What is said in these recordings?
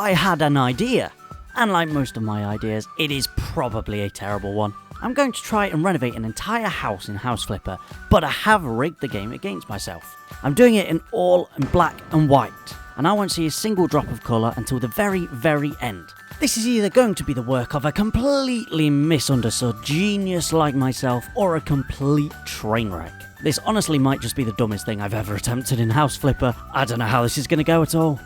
I had an idea. And like most of my ideas, it is probably a terrible one. I'm going to try and renovate an entire house in House Flipper, but I have rigged the game against myself. I'm doing it in all in black and white, and I won't see a single drop of colour until the very, very end. This is either going to be the work of a completely misunderstood genius like myself, or a complete train wreck. This honestly might just be the dumbest thing I've ever attempted in House Flipper. I don't know how this is going to go at all.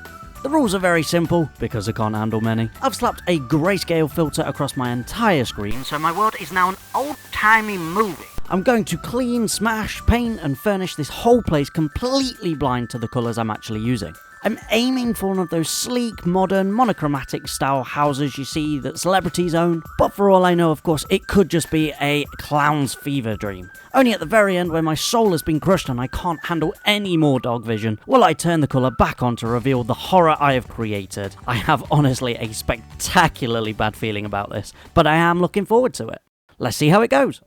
The rules are very simple, because I can't handle many. I've slapped a grayscale filter across my entire screen, so my world is now an old-timey movie. I'm going to clean, smash, paint and furnish this whole place completely blind to the colours I'm actually using. I'm aiming for one of those sleek, modern, monochromatic style houses you see that celebrities own, but for all I know, of course, it could just be a clown's fever dream. Only at the very end, when my soul has been crushed and I can't handle any more dog vision, will I turn the colour back on to reveal the horror I have created. I have honestly a spectacularly bad feeling about this, but I am looking forward to it. Let's see how it goes.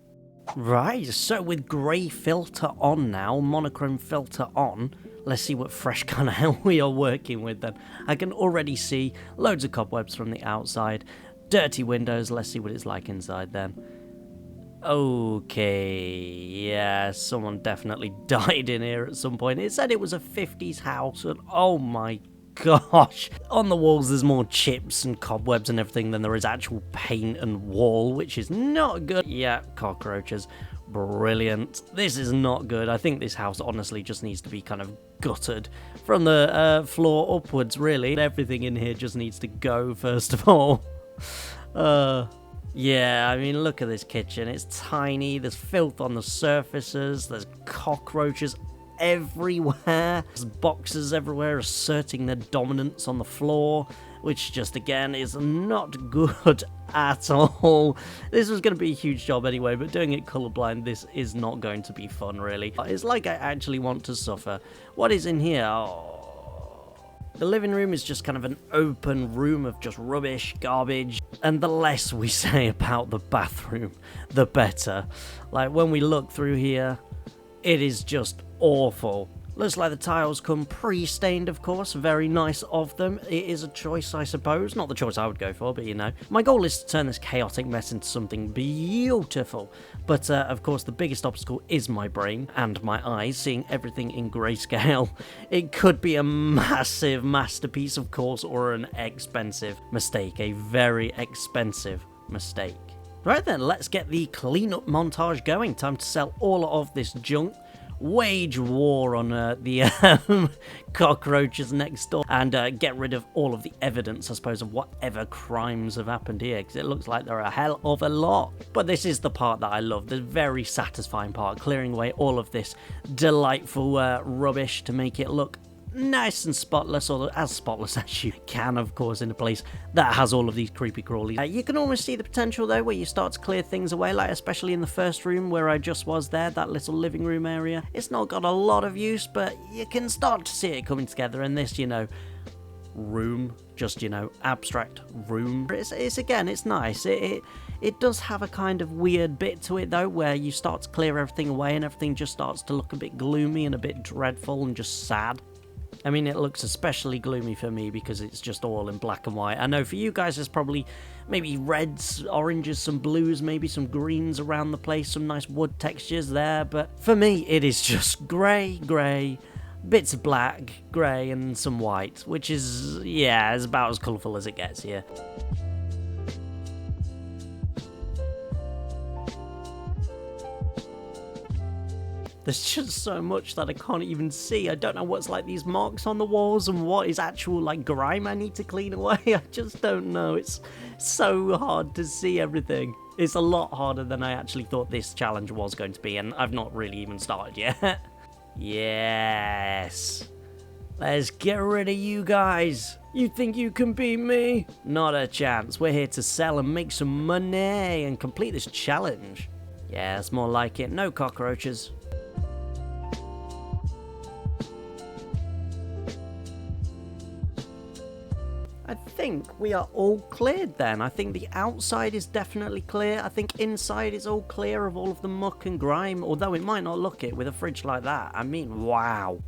Right, so with grey filter on now, monochrome filter on, let's see what fresh kind of hell we are working with then. I can already see loads of cobwebs from the outside, dirty windows, let's see what it's like inside then. Okay, yeah, someone definitely died in here at some point. It said it was a 50s house, and oh my gosh. On the walls there's more chips and cobwebs and everything than there is actual paint and wall, which is not good. Yeah, cockroaches. Brilliant. This is not good. I think this house honestly just needs to be kind of gutted from the floor upwards, really. Everything in here just needs to go, first of all. Yeah, I mean, look at this kitchen. It's tiny. There's filth on the surfaces. There's cockroaches everywhere. There's boxes everywhere asserting their dominance on the floor, which just, again, is not good at all. This was going to be a huge job anyway, but doing it colorblind, this is not going to be fun, really. It's like I actually want to suffer. What is in here? Oh. The living room is just kind of an open room of just rubbish, garbage, and the less we say about the bathroom, the better. Like, when we look through here, it is just awful. Looks like the tiles come pre-stained, of course. Very nice of them. It is a choice, I suppose. Not the choice I would go for, but you know. My goal is to turn this chaotic mess into something beautiful. But, of course, the biggest obstacle is my brain and my eyes, seeing everything in grayscale. It could be a massive masterpiece, of course, or an expensive mistake. A very expensive mistake. Right then, let's get the cleanup montage going. Time to sell all of this junk. Wage war on the cockroaches next door, and get rid of all of the evidence, I suppose, of whatever crimes have happened here, because it looks like there are a hell of a lot. But this is the part that I love, the very satisfying part, clearing away all of this delightful rubbish to make it look nice and spotless, or as spotless as you can, of course, in a place that has all of these creepy crawlies. You can almost see the potential though, where you start to clear things away, like especially in the first room where I just was there, that little living room area. It's not got a lot of use, but you can start to see it coming together. And this, you know, room, just, you know, abstract room, it's again, it's nice. It does have a kind of weird bit to it though, where you start to clear everything away and everything just starts to look a bit gloomy and a bit dreadful and just sad. I mean, it looks especially gloomy for me because it's just all in black and white. I know for you guys there's probably maybe reds, oranges, some blues, maybe some greens around the place, some nice wood textures there, but for me it is just grey, bits of black, grey and some white, which is, yeah, is about as colourful as it gets here. There's just so much that I can't even see. I don't know what's like these marks on the walls and what is actual like grime I need to clean away. I just don't know. It's so hard to see everything. It's a lot harder than I actually thought this challenge was going to be, and I've not really even started yet. Yes. Let's get rid of you guys. You think you can beat me? Not a chance. We're here to sell and make some money and complete this challenge. Yeah, it's more like it. No cockroaches. I think we are all cleared then. I think the outside is definitely clear. I think inside is all clear of all of the muck and grime, although it might not look it with a fridge like that. I mean, wow.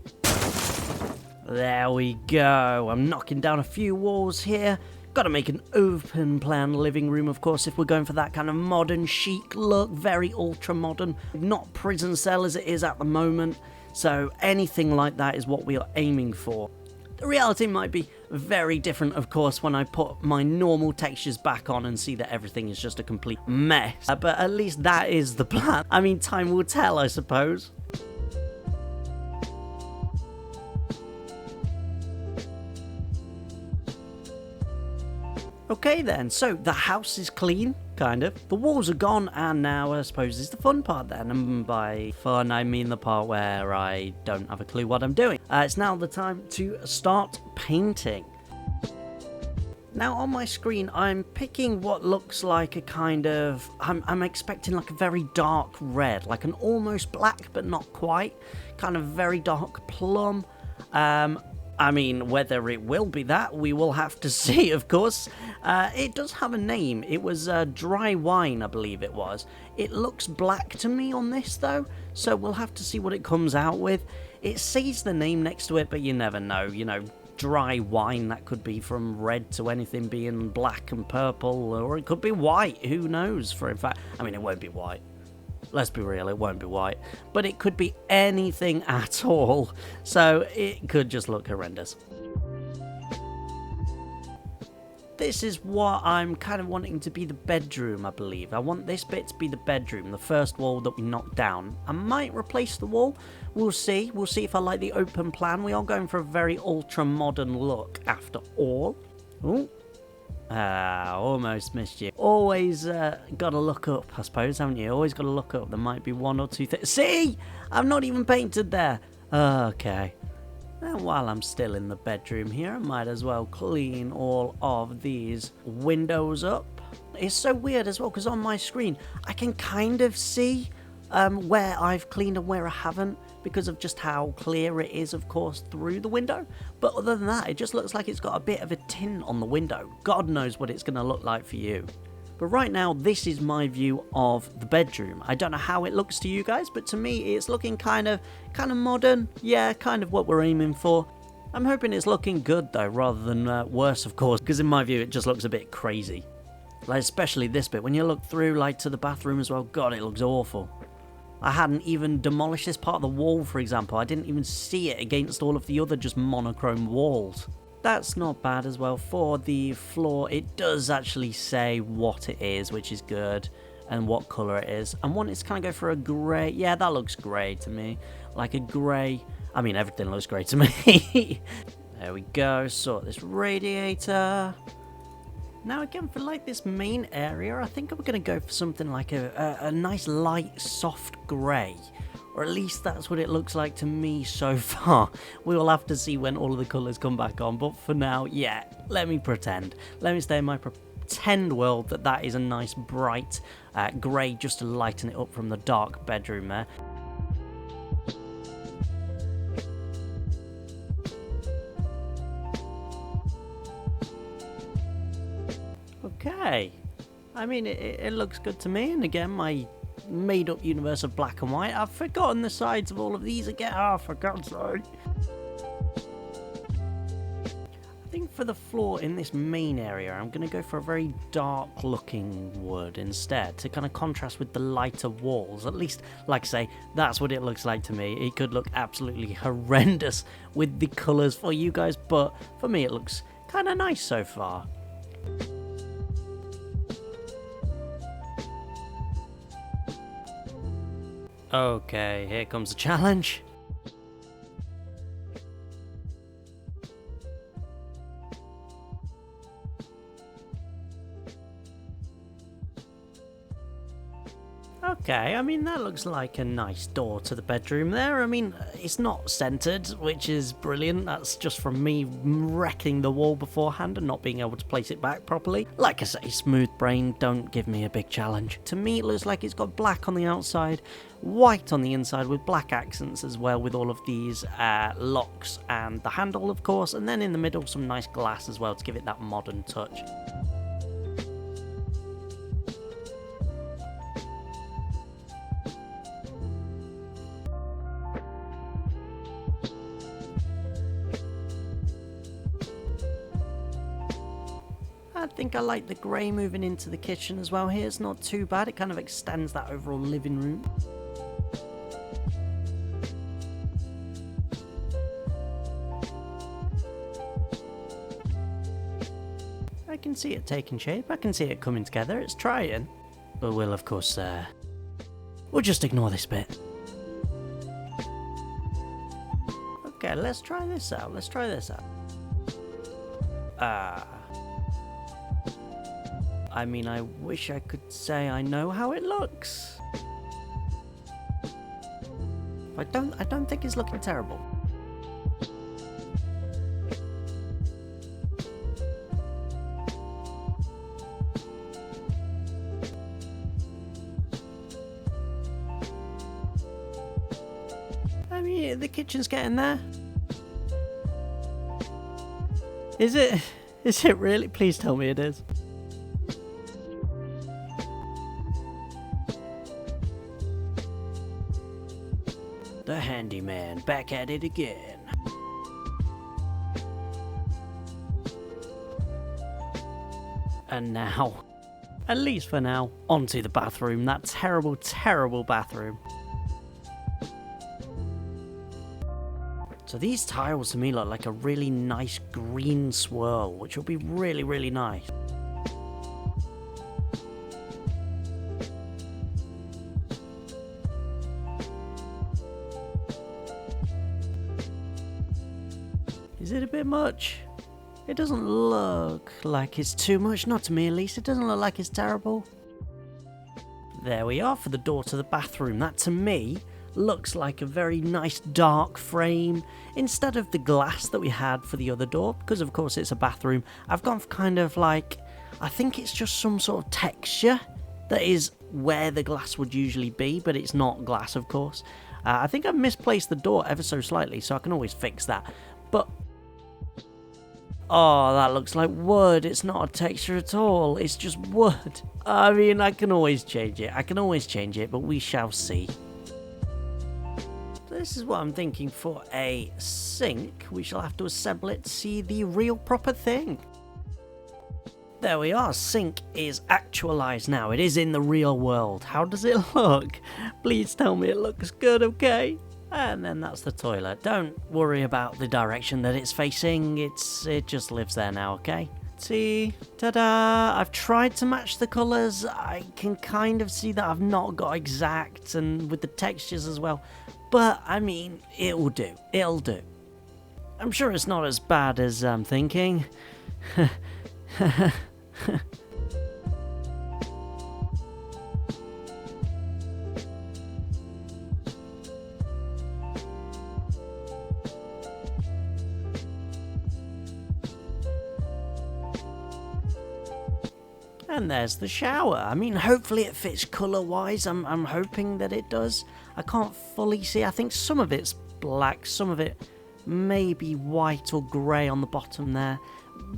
There we go. I'm knocking down a few walls here. Got to make an open plan living room, of course, if we're going for that kind of modern chic look. Very ultra modern. Not prison cell as it is at the moment. So anything like that is what we are aiming for. The reality might be very different, of course, when I put my normal textures back on and see that everything is just a complete mess. But at least that is the plan. I mean, time will tell, I suppose. Okay then, so the house is clean, kind of. The walls are gone, and now I suppose is the fun part then. And by fun, I mean the part where I don't have a clue what I'm doing. It's now the time to start painting. Now on my screen, I'm picking what looks like a kind of... I'm expecting like a very dark red, like an almost black, but not quite. Kind of very dark plum. I mean, whether it will be that, we will have to see, of course. It does have a name. It was Dry Wine, I believe it was. It looks black to me on this, though, so we'll have to see what it comes out with. It says the name next to it, but you never know. You know, dry wine, that could be from red to anything being black and purple, or it could be white. Who knows, for in fact. I mean, it won't be white. Let's be real, it won't be white. But it could be anything at all. So it could just look horrendous. This is what I'm kind of wanting to be the bedroom, I believe. I want this bit to be the bedroom, the first wall that we knocked down. I might replace the wall. We'll see. We'll see if I like the open plan. We are going for a very ultra-modern look after all. Ooh. Almost missed you. Always gotta look up, I suppose, haven't you? Always gotta look up. There might be one or two things. See? I'm not even painted there. Okay. Now, while I'm still in the bedroom here, I might as well clean all of these windows up. It's so weird as well, because on my screen, I can kind of see where I've cleaned and where I haven't, because of just how clear it is, of course, through the window. But other than that, it just looks like it's got a bit of a tint on the window. God knows what it's going to look like for you. But right now, this is my view of the bedroom. I don't know how it looks to you guys, but to me, it's looking kind of modern. Yeah, kind of what we're aiming for. I'm hoping it's looking good, though, rather than worse, of course, because in my view, it just looks a bit crazy. Like, especially this bit. When you look through, like, to the bathroom as well, God, it looks awful. I hadn't even demolished this part of the wall, for example. I didn't even see it against all of the other just monochrome walls. That's not bad as well. For the floor, it does actually say what it is, which is good, and what colour it is. I want it to kind of go for a grey. Yeah, that looks grey to me. Like a grey. I mean, everything looks grey to me. There we go. Sort this radiator. Now again, for like this main area, I think I'm going to go for something like a nice light soft grey. Or at least that's what it looks like to me so far. We will have to see when all of the colours come back on. But for now, yeah, let me pretend. Let me stay in my pretend world that is a nice bright grey just to lighten it up from the dark bedroom there. Okay, I mean, it looks good to me, and again, my made-up universe of black and white. I've forgotten the sides of all of these again. Oh, for God's sake. I think for the floor in this main area, I'm going to go for a very dark-looking wood instead, to kind of contrast with the lighter walls. At least, like I say, that's what it looks like to me. It could look absolutely horrendous with the colours for you guys, but for me, it looks kind of nice so far. Okay, here comes the challenge. Okay, I mean, that looks like a nice door to the bedroom there. I mean, it's not centered, which is brilliant. That's just from me wrecking the wall beforehand and not being able to place it back properly. Like I say, smooth brain, don't give me a big challenge. To me, it looks like it's got black on the outside, white on the inside with black accents as well, with all of these locks and the handle, of course, and then in the middle some nice glass as well to give it that modern touch. I think I like the grey moving into the kitchen as well here. It's not too bad. It kind of extends that overall living room. I can see it taking shape. I can see it coming together. It's trying. But we'll, of course, we'll just ignore this bit. Okay, let's try this out. Let's try this out. I mean, I wish I could say I know how it looks. I don't think it's looking terrible. I mean, the kitchen's getting there. Is it? Is it really? Please tell me it is. The handyman back at it again. And now, at least for now, onto the bathroom. That terrible, terrible bathroom. So these tiles to me look like a really nice green swirl, which will be really, really nice. Is it a bit much? It doesn't look like it's too much, not to me at least. It doesn't look like it's terrible. There we are for the door to the bathroom. That to me looks like a very nice dark frame instead of the glass that we had for the other door, because of course it's a bathroom. I've gone for kind of like, I think it's just some sort of texture that is where the glass would usually be, but it's not glass, of course. I think I've misplaced the door ever so slightly, so I can always fix that. But oh, that looks like wood. It's not a texture at all. It's just wood. I mean, I can always change it. I can always change it, but we shall see. This is what I'm thinking for a sink. We shall have to assemble it to see the real proper thing. There we are. Sink is actualized now. It is in the real world. How does it look? Please tell me it looks good, okay? And then that's the toilet. Don't worry about the direction that it's facing. It just lives there now, okay? See? Ta-da! I've tried to match the colours. I can kind of see that I've not got exact, and with the textures as well. But, I mean, it'll do. It'll do. I'm sure it's not as bad as I'm thinking. And there's the shower. I mean, hopefully it fits colour-wise. I'm hoping that it does. I can't fully see. I think some of it's black, some of it may be white or grey on the bottom there.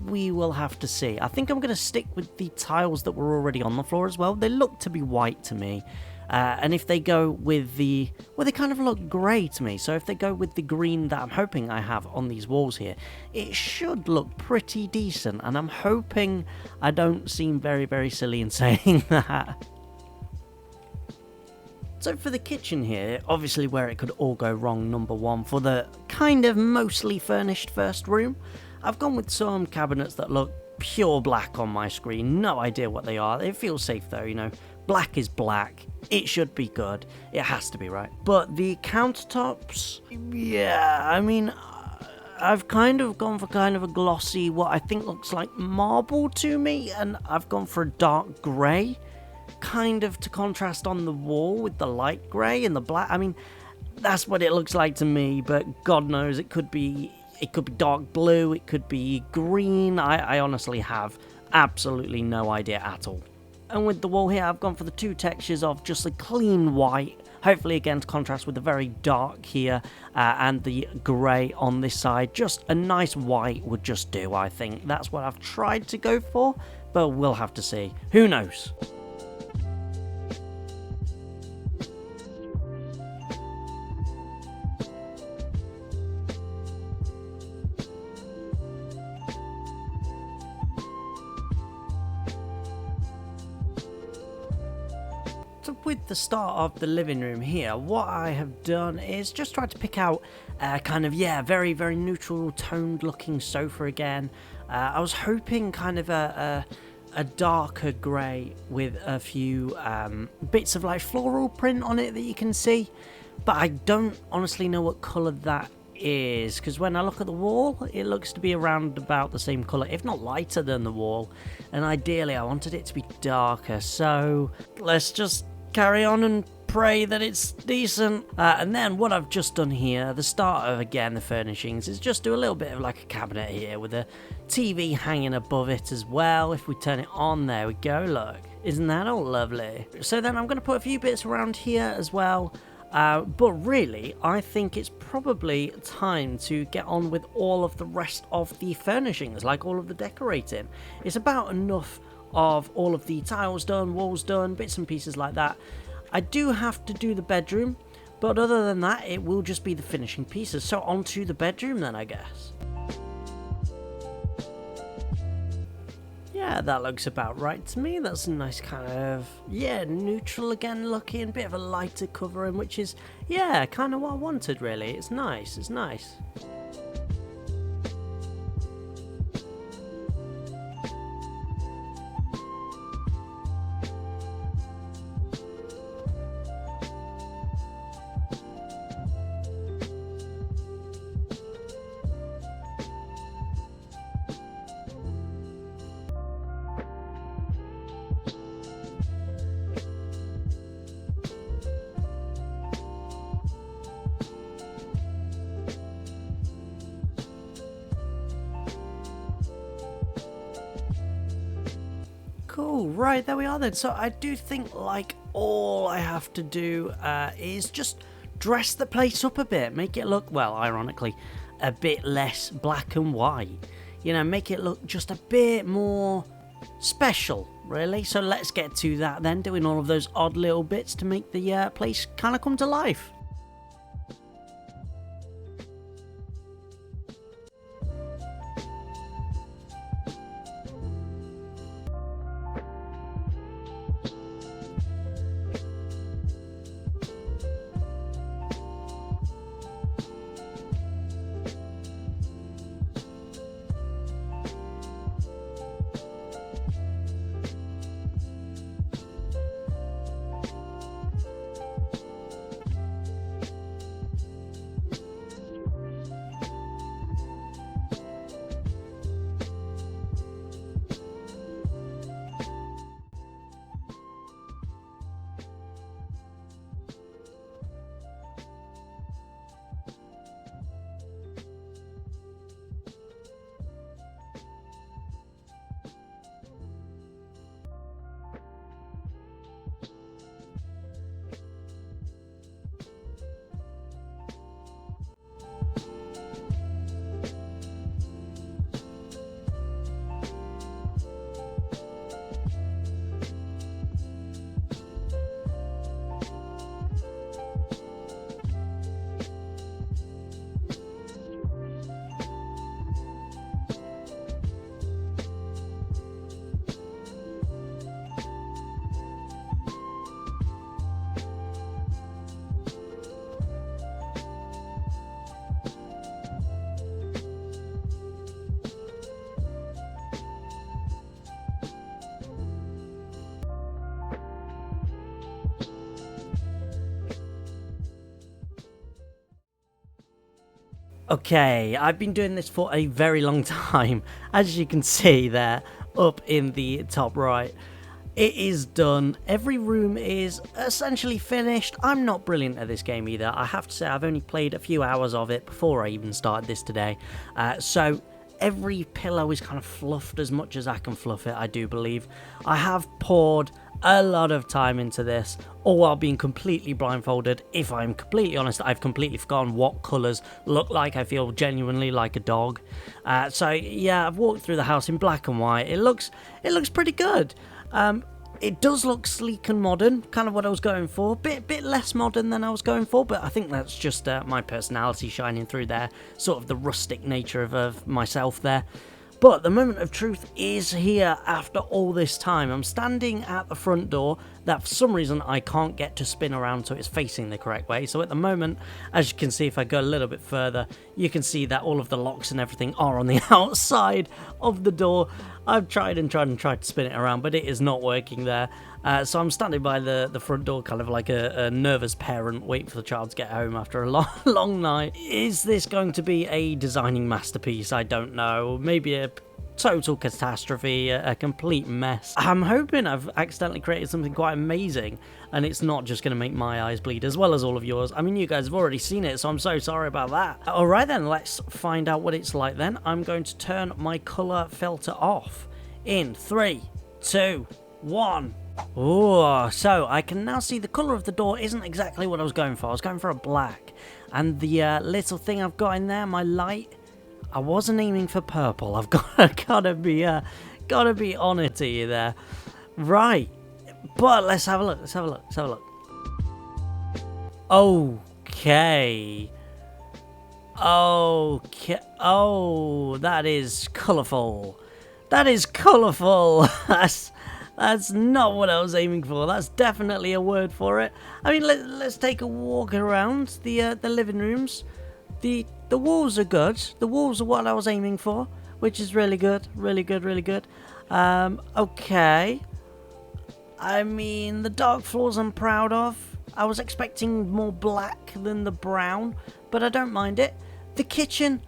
We will have to see. I think I'm going to stick with the tiles that were already on the floor as well. They look to be white to me. And if they go with the... well, they kind of look grey to me. So if they go with the green that I'm hoping I have on these walls here, it should look pretty decent. And I'm hoping I don't seem very, very silly in saying that. So for the kitchen here, obviously where it could all go wrong, number one, for the kind of mostly furnished first room, I've gone with some cabinets that look pure black on my screen. No idea what they are. It feels safe though, you know. Black is black. It should be good. It has to be, right? But the countertops, yeah, I mean, I've kind of gone for kind of a glossy, what I think looks like marble to me, and I've gone for a dark grey, kind of to contrast on the wall with the light grey and the black. I mean, that's what it looks like to me, but God knows it could be dark blue, it could be green. I honestly have absolutely no idea at all. And with the wall here, I've gone for the two textures of just a clean white, hopefully again to contrast with the very dark here, and the grey on this side. Just a nice white would just do, I think. That's what I've tried to go for, but we'll have to see. Who knows? with the start of the living room here, what I have done is just tried to pick out kind of, yeah, very, very neutral toned looking sofa again. I was hoping kind of a darker grey with a few bits of like floral print on it that you can see, but I don't honestly know what colour that is, because when I look at the wall it looks to be around about the same colour, if not lighter than the wall, and ideally I wanted it to be darker, so let's just carry on and pray that it's decent. And then what I've just done here, the start of again the furnishings, is just do a little bit of like a cabinet here with a TV hanging above it as well. If we turn it on, there we go, look, isn't that all lovely? So then I'm going to put a few bits around here as well. But really, I think it's probably time to get on with all of the rest of the furnishings, like all of the decorating. It's about enough of all of the tiles done, walls done, bits and pieces like that. I do have to do the bedroom, but other than that, it will just be the finishing pieces. So on to the bedroom then, I guess. Yeah, that looks about right to me. That's a nice kind of, yeah, neutral again looking, bit of a lighter covering, which is, yeah, kind of what I wanted really. It's nice, it's nice. Cool, right, there we are then. So I do think like all I have to do is just dress the place up a bit, make it look, well, ironically, a bit less black and white. You know, make it look just a bit more special, really. So let's get to that then, doing all of those odd little bits to make the place kind of come to life. Okay, I've been doing this for a very long time, as you can see there, up in the top right. It is done, every room is essentially finished. I'm not brilliant at this game either, I have to say I've only played a few hours of it before I even started this today. So every pillow is kind of fluffed as much as I can fluff it, I do believe. I have poured a lot of time into this, all while being completely blindfolded. If I'm completely honest, I've completely forgotten what colours look like. I feel genuinely like a dog. So yeah, I've walked through the house in black and white. It looks pretty good. It does look sleek and modern, kind of what I was going for. Bit less modern than I was going for, but I think that's just my personality shining through there, sort of the rustic nature of myself there. But the moment of truth is here after all this time. I'm standing at the front door that for some reason I can't get to spin around so it's facing the correct way. So at the moment, as you can see, if I go a little bit further, you can see that all of the locks and everything are on the outside of the door. I've tried to spin it around, but it is not working there. So I'm standing by the front door, kind of like a nervous parent waiting for the child to get home after a long night. Is this going to be a designing masterpiece? I don't know. Maybe a total catastrophe, a complete mess. I'm hoping I've accidentally created something quite amazing, and it's not just going to make my eyes bleed as well as all of yours. I mean, you guys have already seen it, so I'm so sorry about that. Alright then, let's find out what it's like then. I'm going to turn my colour filter off in 3, 2, 1. Oh, so I can now see the colour of the door isn't exactly what I was going for. I was going for a black. And the little thing I've got in there, my light, I wasn't aiming for purple. I've gotta be honest to you there. Right. But let's have a look. Okay. Oh, that is colourful. That's not what I was aiming for. That's definitely a word for it. I mean, let's take a walk around the living rooms. The walls are good. The walls are what I was aiming for, which is really good. Okay. I mean, the dark floors I'm proud of. I was expecting more black than the brown, but I don't mind it. The kitchen,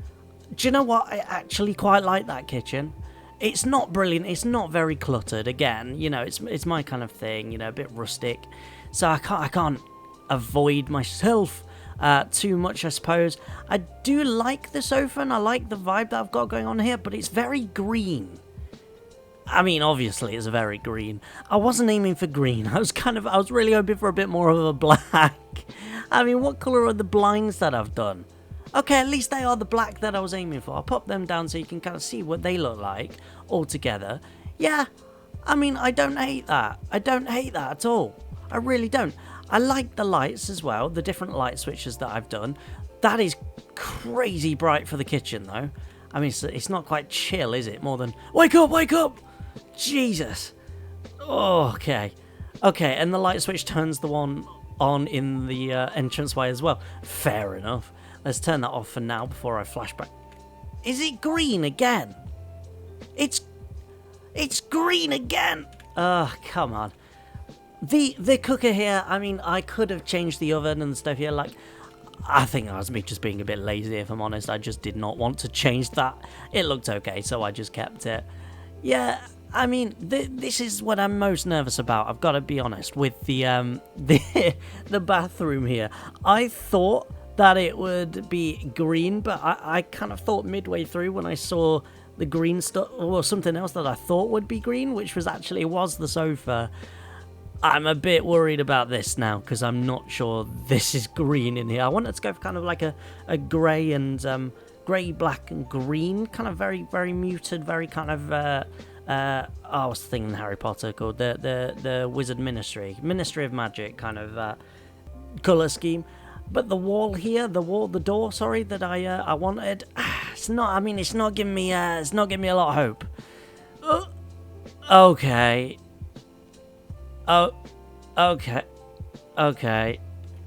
do you know what? I actually quite like that kitchen. It's not brilliant, it's not very cluttered. Again, you know, it's my kind of thing, you know, a bit rustic. So I can't avoid myself too much, I suppose. I do like the sofa and I like the vibe that I've got going on here, but it's very green. I mean, obviously it's very green. I wasn't aiming for green. I was really hoping for a bit more of a black. I mean, what colour are the blinds that I've done? Okay, at least they are the black that I was aiming for. I'll pop them down so you can kind of see what they look like all together. Yeah, I mean, I don't hate that. I don't hate that at all. I really don't. I like the lights as well, the different light switches that I've done. That is crazy bright for the kitchen, though. I mean, it's not quite chill, is it? More than, wake up! Jesus. Oh, okay. Okay, and the light switch turns the one on in the entranceway as well. Fair enough. Let's turn that off for now before I flash back. Is it green again? It's green again. Come on. The cooker here, I mean, I could have changed the oven and stuff here. Like, I think that was me just being a bit lazy, if I'm honest. I just did not want to change that. It looked okay, so I just kept it. Yeah, I mean, this is what I'm most nervous about. I've got to be honest with the the bathroom here. I thought that it would be green, but I kind of thought midway through when I saw the green stuff, or something else that I thought would be green, which was the sofa. I'm a bit worried about this now, because I'm not sure this is green in here. I wanted to go for kind of like a grey and grey, black and green, kind of very, very muted, very kind of what's the thing in Harry Potter called? The Wizard Ministry of Magic kind of colour scheme. But the wall here, the door, sorry, that I wanted, it's not. I mean, it's not giving me a lot of hope. Okay. Oh, okay.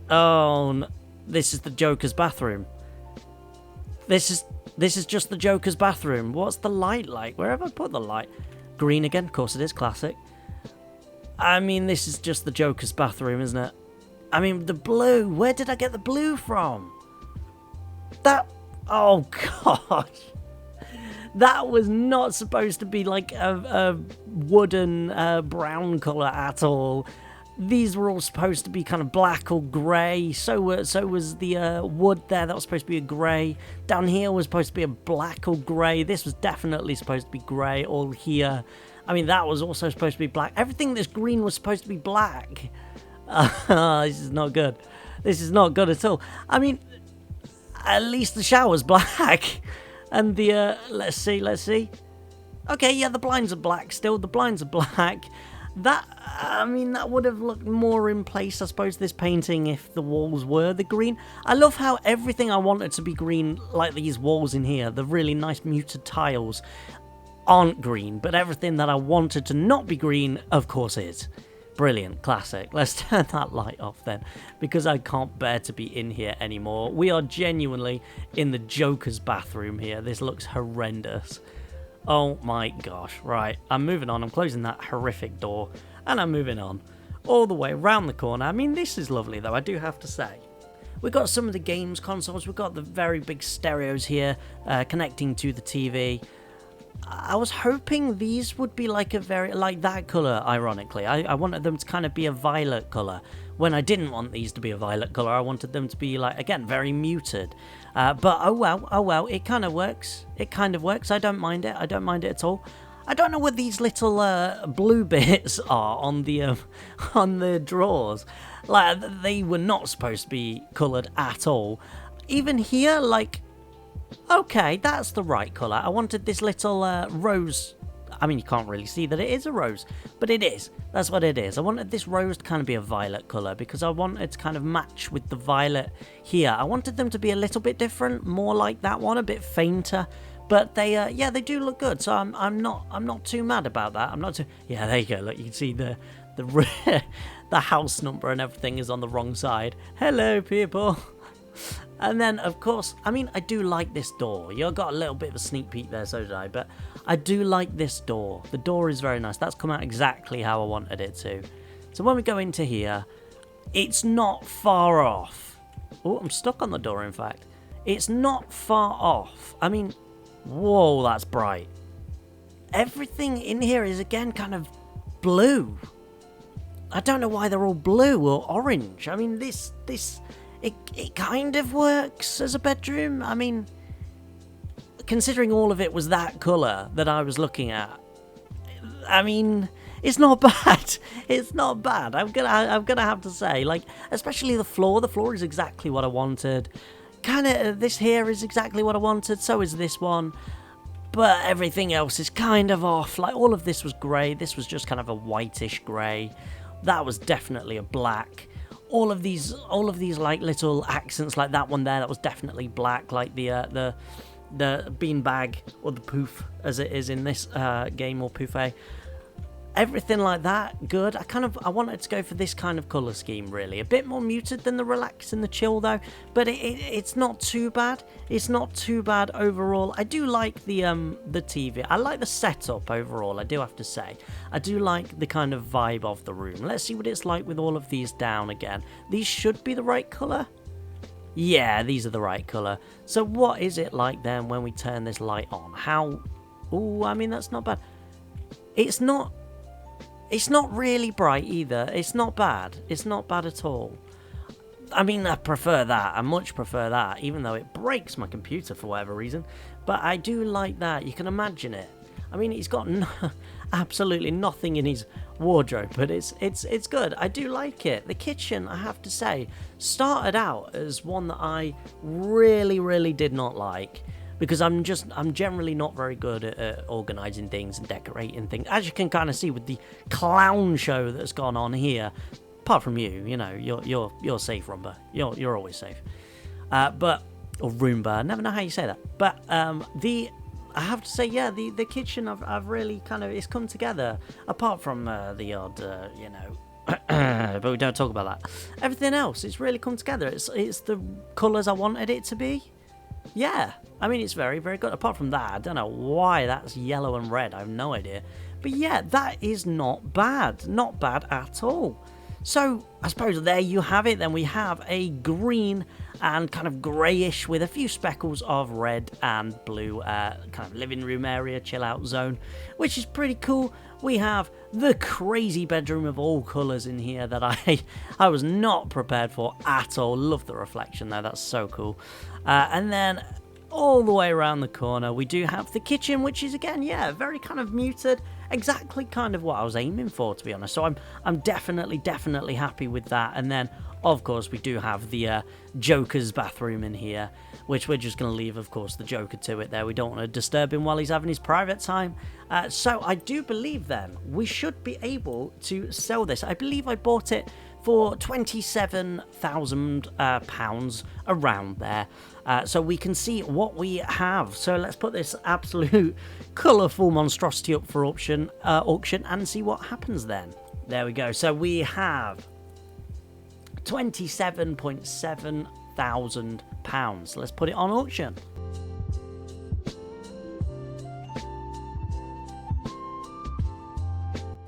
Oh, no. This is the Joker's bathroom. This is just the Joker's bathroom. What's the light like? Where have I put the light? Green again, of course it is, classic. I mean, this is just the Joker's bathroom, isn't it? I mean, the blue. Where did I get the blue from? Oh, gosh. That was not supposed to be like a wooden brown colour at all. These were all supposed to be kind of black or grey. So was the wood there. That was supposed to be a grey. Down here was supposed to be a black or grey. This was definitely supposed to be grey. All here. I mean, that was also supposed to be black. Everything that's green was supposed to be black. This is not good. This is not good at all. I mean, at least the shower's black. And the, let's see. Okay, yeah, the blinds are black still. The blinds are black. I mean, that would have looked more in place, I suppose, this painting, if the walls were the green. I love how everything I wanted to be green, like these walls in here, the really nice muted tiles. aren't green, but everything that I wanted to not be green, of course, is. Brilliant, classic. Let's turn that light off then, because I can't bear to be in here anymore. We are genuinely in the Joker's bathroom here. This looks horrendous. Oh my gosh. Right, I'm moving on. I'm closing that horrific door, and I'm moving on all the way around the corner. I mean, this is lovely, though, I do have to say. We've got some of the games consoles. We've got the very big stereos here connecting to the TV. I was hoping these would be like that colour, ironically. I wanted them to kind of be a violet colour. When I didn't want these to be a violet colour, I wanted them to be, like, again, very muted. But oh well, it kind of works. It kind of works. I don't mind it. I don't mind it at all. I don't know what these little blue bits are on the drawers. Like, they were not supposed to be coloured at all. Even here, like, okay, that's the right colour. I wanted this little rose. I mean, you can't really see that it is a rose, but it is. That's what it is. I wanted this rose to kind of be a violet colour because I wanted it to kind of match with the violet here. I wanted them to be a little bit different, more like that one, a bit fainter. But they, yeah, they do look good. So I'm not too mad about that. I'm not too. Yeah, there you go. Look, you can see the the house number and everything is on the wrong side. Hello, people. And then, of course, I mean, I do like this door. You got a little bit of a sneak peek there, so did I. But I do like this door. The door is very nice. That's come out exactly how I wanted it to. So when we go into here, it's not far off. Oh, I'm stuck on the door, in fact. It's not far off. I mean, whoa, that's bright. Everything in here is, again, kind of blue. I don't know why they're all blue or orange. I mean, it kind of works as a bedroom. I mean, considering all of it was that colour that I was looking at, I mean, it's not bad. It's not bad. I'm gonna have to say, like, especially the floor. The floor is exactly what I wanted. Kind of, this here is exactly what I wanted. So is this one. But everything else is kind of off. Like, all of this was grey. This was just kind of a whitish grey. That was definitely a black. All of these like little accents, like that one there, that was definitely black. Like the beanbag or the poof, as it is in this game, or poufet. Everything like that, good. I wanted to go for this kind of colour scheme, really. A bit more muted than the relax and the chill, though. But it's not too bad. It's not too bad overall. I do like the TV. I like the setup overall, I do have to say. I do like the kind of vibe of the room. Let's see what it's like with all of these down again. These should be the right colour. Yeah, these are the right colour. So what is it like then when we turn this light on? How... Ooh, I mean, that's not bad. It's not really bright either. It's not bad. It's not bad at all. I mean, I prefer that. I much prefer that, even though it breaks my computer for whatever reason. But I do like that. You can imagine it. I mean, he's got absolutely nothing in his wardrobe, but it's good. I do like it. The kitchen, I have to say, started out as one that I really, really did not like. Because I'm generally not very good at organising things and decorating things. As you can kind of see with the clown show that's gone on here. Apart from you, you know, you're safe, Roomba. You're always safe. Or Roomba, I never know how you say that. But I have to say, yeah, the kitchen I've really kind of, it's come together. Apart from the odd, you know. But we don't talk about that. Everything else, it's really come together. It's the colours I wanted it to be. Yeah, I mean, it's very, very good. Apart from that, I don't know why that's yellow and red. I have no idea. But yeah, that is not bad. Not bad at all. So, I suppose there you have it. Then we have a green and kind of greyish with a few speckles of red and blue kind of living room area, chill out zone, which is pretty cool. We have the crazy bedroom of all colours in here that I was not prepared for at all. Love the reflection though, that's so cool. And then all the way around the corner we do have the kitchen, which is again, yeah, very kind of muted. Exactly kind of what I was aiming for, to be honest. So I'm definitely happy with that. And then, of course, we do have the Joker's bathroom in here, which we're just going to leave, of course, the Joker to it there. We don't want to disturb him while he's having his private time. So I do believe then we should be able to sell this. I believe I bought it for £27,000 around there. So we can see what we have. So let's put this absolute colourful monstrosity up for auction and see what happens then. There we go. So we have £27.7 thousand. Let's put it on auction.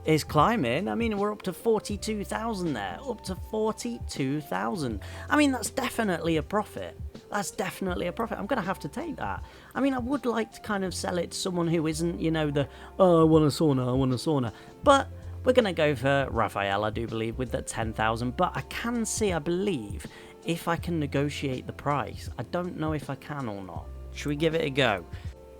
Is climbing. I mean, we're up to 42,000 there. Up to 42,000. I mean, that's definitely a profit. That's definitely a profit. I'm going to have to take that. I mean, I would like to kind of sell it to someone who isn't, you know, I want a sauna. But we're going to go for Raphael, I do believe, with the 10,000. But I can see, I believe, if I can negotiate the price. I don't know if I can or not. Should we give it a go?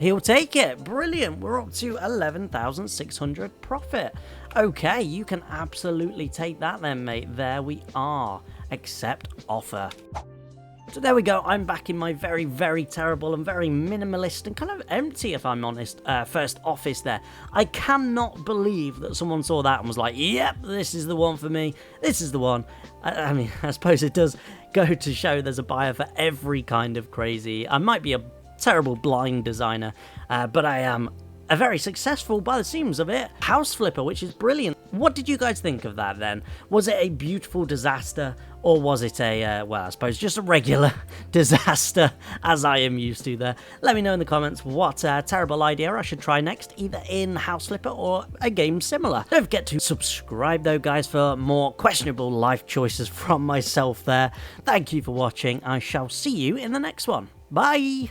He'll take it. Brilliant. We're up to 11,600 profit. Okay, you can absolutely take that then, mate. There we are. Accept offer. So there we go. I'm back in my very, very terrible and very minimalist and kind of empty, if I'm honest, first office there. I cannot believe that someone saw that and was like, yep, this is the one for me. This is the one. I mean, I suppose it does go to show there's a buyer for every kind of crazy. I might be a terrible blind designer, but I am a very successful, by the seams of it, house flipper, which is brilliant. What did you guys think of that then? Was it a beautiful disaster, or was it a, well, I suppose just a regular disaster, as I am used to there? Let me know in the comments what terrible idea I should try next, either in house flipper or a game similar. Don't forget to subscribe though, guys, for more questionable life choices from myself there. Thank you for watching. I shall see you in the next one. Bye!